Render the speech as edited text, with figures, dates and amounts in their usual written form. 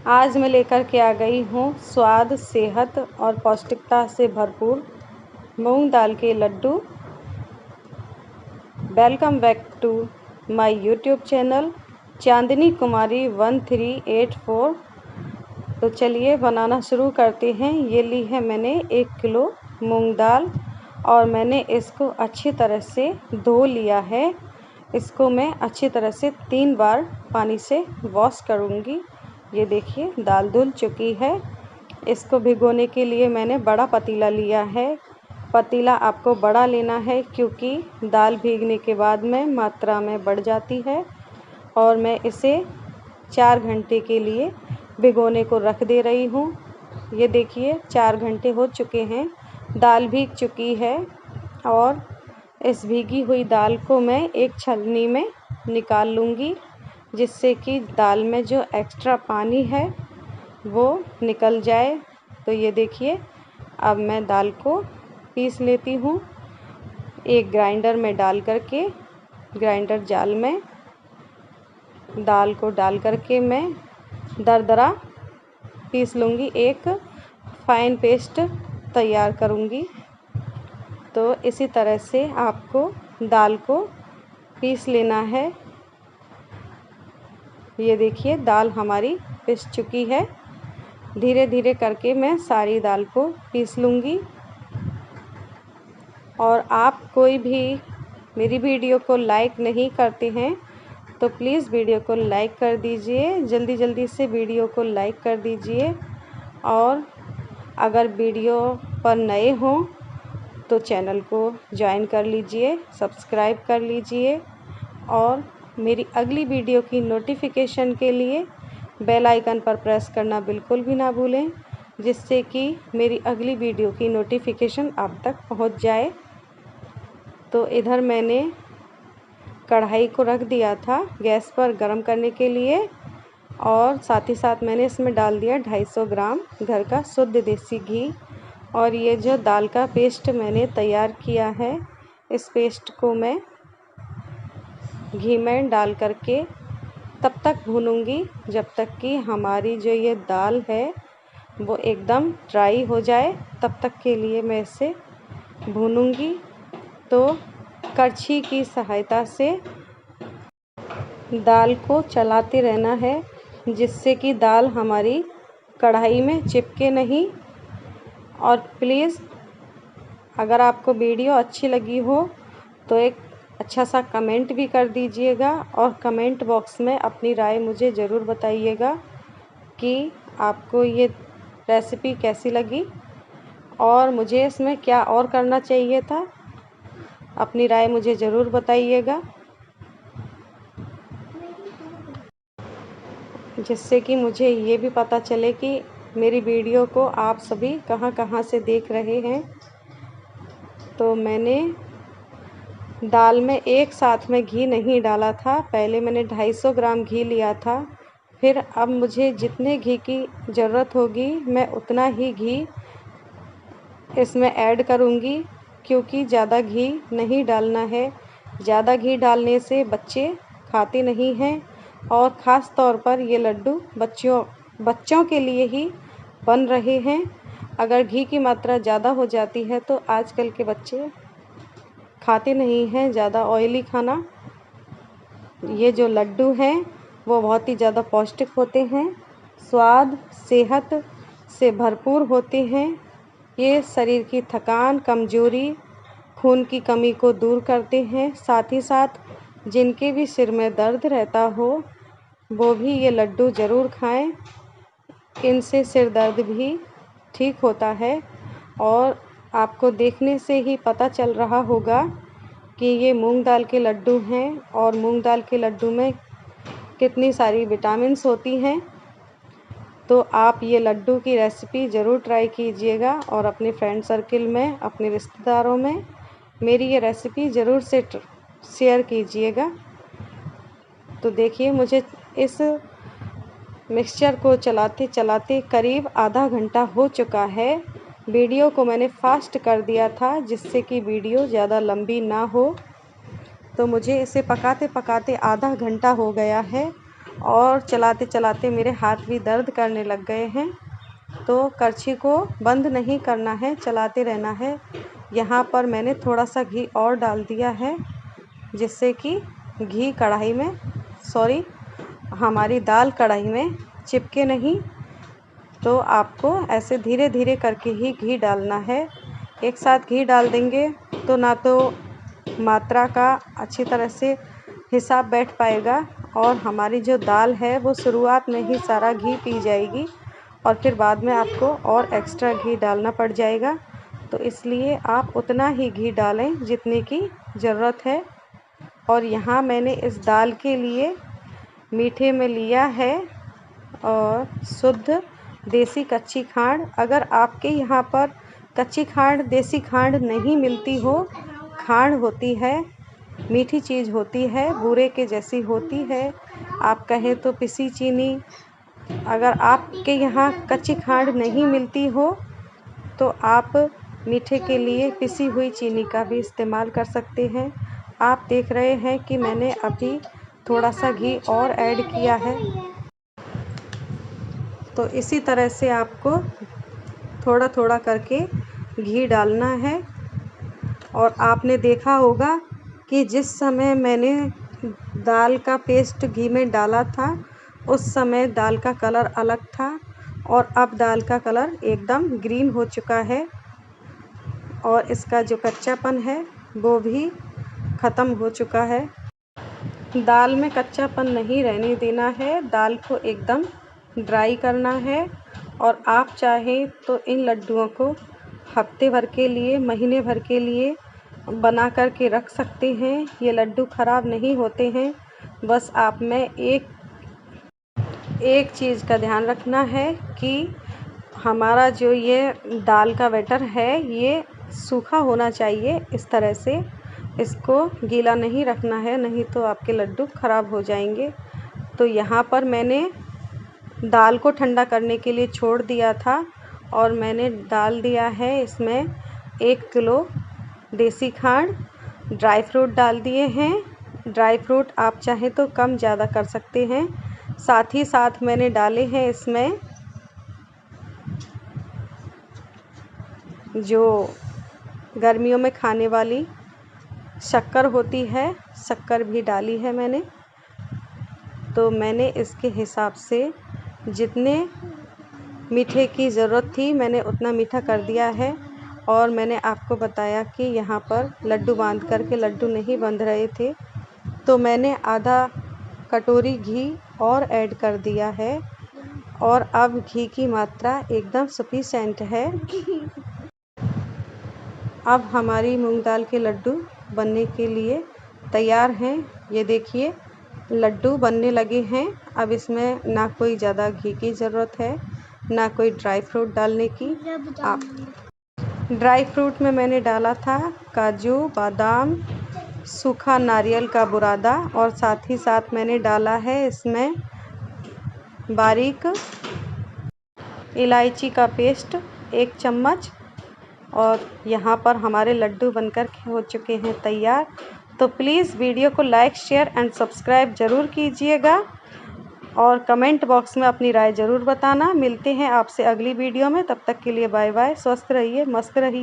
आज मैं लेकर के आ गई हूँ स्वाद, सेहत और पौष्टिकता से भरपूर मूंग दाल के लड्डू। Welcome back to my YouTube channel Chandni Kumari 1384। तो चलिए बनाना शुरू करते हैं। ये ली है मैंने 1 किलो मूंग दाल और मैंने इसको अच्छी तरह से धो लिया है। इसको मैं अच्छी तरह से 3 बार पानी से वॉश करूँगी। ये देखिए दाल धुल चुकी है। इसको भिगोने के लिए मैंने बड़ा पतीला लिया है। पतीला आपको बड़ा लेना है क्योंकि दाल भीगने के बाद में मात्रा में बढ़ जाती है। और मैं इसे 4 घंटे के लिए भिगोने को रख दे रही हूँ। ये देखिए 4 घंटे हो चुके हैं, दाल भीग चुकी है। और इस भीगी हुई दाल को मैं एक छलनी में निकाल लूँगी, जिससे कि दाल में जो एक्स्ट्रा पानी है वो निकल जाए। तो ये देखिए अब मैं दाल को पीस लेती हूँ। एक ग्राइंडर में डाल करके, ग्राइंडर जाल में दाल को डाल करके मैं दरदरा पीस लूँगी, एक फाइन पेस्ट तैयार करूँगी। तो इसी तरह से आपको दाल को पीस लेना है। ये देखिए दाल हमारी पिस चुकी है। धीरे धीरे करके मैं सारी दाल को पीस लूँगी। और आप कोई भी मेरी वीडियो को लाइक नहीं करते हैं तो प्लीज़ वीडियो को लाइक कर दीजिए। जल्दी जल्दी से वीडियो को लाइक कर दीजिए। और अगर वीडियो पर नए हों तो चैनल को ज्वाइन कर लीजिए, सब्सक्राइब कर लीजिए। और मेरी अगली वीडियो की नोटिफिकेशन के लिए बेल आइकन पर प्रेस करना बिल्कुल भी ना भूलें, जिससे कि मेरी अगली वीडियो की नोटिफिकेशन आप तक पहुंच जाए। तो इधर मैंने कढ़ाई को रख दिया था गैस पर गरम करने के लिए। और साथ ही साथ मैंने इसमें डाल दिया 250 ग्राम घर का शुद्ध देसी घी। और ये जो दाल का पेस्ट मैंने तैयार किया है, इस पेस्ट को मैं घी में डाल करके तब तक भूनूंगी जब तक कि हमारी जो ये दाल है वो एकदम ड्राई हो जाए। तब तक के लिए मैं इसे भूनूंगी। तो करछी की सहायता से दाल को चलाते रहना है, जिससे कि दाल हमारी कढ़ाई में चिपके नहीं। और प्लीज़ अगर आपको वीडियो अच्छी लगी हो तो एक अच्छा सा कमेंट भी कर दीजिएगा। और कमेंट बॉक्स में अपनी राय मुझे ज़रूर बताइएगा कि आपको ये रेसिपी कैसी लगी और मुझे इसमें क्या और करना चाहिए था। अपनी राय मुझे ज़रूर बताइएगा, जिससे कि मुझे ये भी पता चले कि मेरी वीडियो को आप सभी कहाँ कहाँ से देख रहे हैं। तो मैंने दाल में एक साथ में घी नहीं डाला था। पहले मैंने 250 ग्राम घी लिया था। फिर अब मुझे जितने घी की ज़रूरत होगी मैं उतना ही घी इसमें ऐड करूँगी, क्योंकि ज़्यादा घी नहीं डालना है। ज़्यादा घी डालने से बच्चे खाते नहीं हैं। और ख़ास तौर पर ये लड्डू बच्चों के लिए ही बन रहे हैं। अगर घी की मात्रा ज़्यादा हो जाती है तो आजकल के बच्चे खाते नहीं हैं ज़्यादा ऑयली खाना। ये जो लड्डू हैं वो बहुत ही ज़्यादा पौष्टिक होते हैं, स्वाद सेहत से भरपूर होते हैं। ये शरीर की थकान, कमज़ोरी, खून की कमी को दूर करते हैं। साथ ही साथ जिनके भी सिर में दर्द रहता हो वो भी ये लड्डू ज़रूर खाएं। इनसे सिर दर्द भी ठीक होता है। और आपको देखने से ही पता चल रहा होगा कि ये मूंग दाल के लड्डू हैं और मूंग दाल के लड्डू में कितनी सारी विटामिन्स होती हैं। तो आप ये लड्डू की रेसिपी ज़रूर ट्राई कीजिएगा और अपने फ्रेंड सर्किल में, अपने रिश्तेदारों में मेरी ये रेसिपी ज़रूर से शेयर कीजिएगा। तो देखिए मुझे इस मिक्सचर को चलाते चलाते करीब आधा घंटा हो चुका है। वीडियो को मैंने फास्ट कर दिया था जिससे कि वीडियो ज़्यादा लंबी ना हो। तो मुझे इसे पकाते पकाते आधा घंटा हो गया है और चलाते चलाते मेरे हाथ भी दर्द करने लग गए हैं। तो कड़छी को बंद नहीं करना है, चलाते रहना है। यहाँ पर मैंने थोड़ा सा घी और डाल दिया है, जिससे कि घी कढ़ाई में हमारी दाल कढ़ाई में चिपके नहीं। तो आपको ऐसे धीरे धीरे करके ही घी डालना है। एक साथ घी डाल देंगे तो ना तो मात्रा का अच्छी तरह से हिसाब बैठ पाएगा, और हमारी जो दाल है वो शुरुआत में ही सारा घी पी जाएगी और फिर बाद में आपको और एक्स्ट्रा घी डालना पड़ जाएगा। तो इसलिए आप उतना ही घी डालें जितने की ज़रूरत है। और यहाँ मैंने इस दाल के लिए मीठे में लिया है और शुद्ध देसी कच्ची खांड। अगर आपके यहाँ पर कच्ची खांड देसी खांड नहीं मिलती हो, खांड होती है, मीठी चीज़ होती है, बूरे के जैसी होती है, आप कहें तो पिसी चीनी। अगर आपके यहाँ कच्ची खांड नहीं मिलती हो तो आप मीठे के लिए पिसी हुई चीनी का भी इस्तेमाल कर सकते हैं। आप देख रहे हैं कि मैंने अभी थोड़ा सा घी और ऐड किया है। तो इसी तरह से आपको थोड़ा थोड़ा करके घी डालना है। और आपने देखा होगा कि जिस समय मैंने दाल का पेस्ट घी में डाला था उस समय दाल का कलर अलग था, और अब दाल का कलर एकदम ग्रीन हो चुका है और इसका जो कच्चापन है वो भी ख़त्म हो चुका है। दाल में कच्चापन नहीं रहने देना है, दाल को एकदम ड्राई करना है। और आप चाहें तो इन लड्डुओं को हफ्ते भर के लिए, महीने भर के लिए बना कर के रख सकते हैं। ये लड्डू ख़राब नहीं होते हैं। बस आप में एक चीज़ का ध्यान रखना है कि हमारा जो ये दाल का बैटर है ये सूखा होना चाहिए। इस तरह से इसको गीला नहीं रखना है, नहीं तो आपके लड्डू ख़राब हो जाएंगे। तो यहाँ पर मैंने दाल को ठंडा करने के लिए छोड़ दिया था और मैंने डाल दिया है इसमें 1 किलो देसी खांड, ड्राई फ्रूट डाल दिए हैं। ड्राई फ्रूट आप चाहें तो कम ज़्यादा कर सकते हैं। साथ ही साथ मैंने डाले हैं इसमें जो गर्मियों में खाने वाली शक्कर होती है, शक्कर भी डाली है मैंने। तो मैंने इसके हिसाब से जितने मीठे की ज़रूरत थी मैंने उतना मीठा कर दिया है। और मैंने आपको बताया कि यहाँ पर लड्डू बांध कर के लड्डू नहीं बंध रहे थे, तो मैंने आधा कटोरी घी और ऐड कर दिया है। और अब घी की मात्रा एकदम सफिशिएंट है। अब हमारी मूंग दाल के लड्डू बनने के लिए तैयार हैं। ये देखिए लड्डू बनने लगे हैं। अब इसमें ना कोई ज़्यादा घी की ज़रूरत है, ना कोई ड्राई फ्रूट डालने की। ड्राई फ्रूट में मैंने डाला था काजू, बादाम, सूखा नारियल का बुरादा, और साथ ही साथ मैंने डाला है इसमें बारीक इलायची का पेस्ट 1 चम्मच। और यहाँ पर हमारे लड्डू बनकर हो चुके हैं तैयार। तो प्लीज़ वीडियो को लाइक, शेयर एंड सब्सक्राइब ज़रूर कीजिएगा और कमेंट बॉक्स में अपनी राय ज़रूर बताना। मिलते हैं आपसे अगली वीडियो में, तब तक के लिए बाय बाय। स्वस्थ रहिए, मस्त रहिए।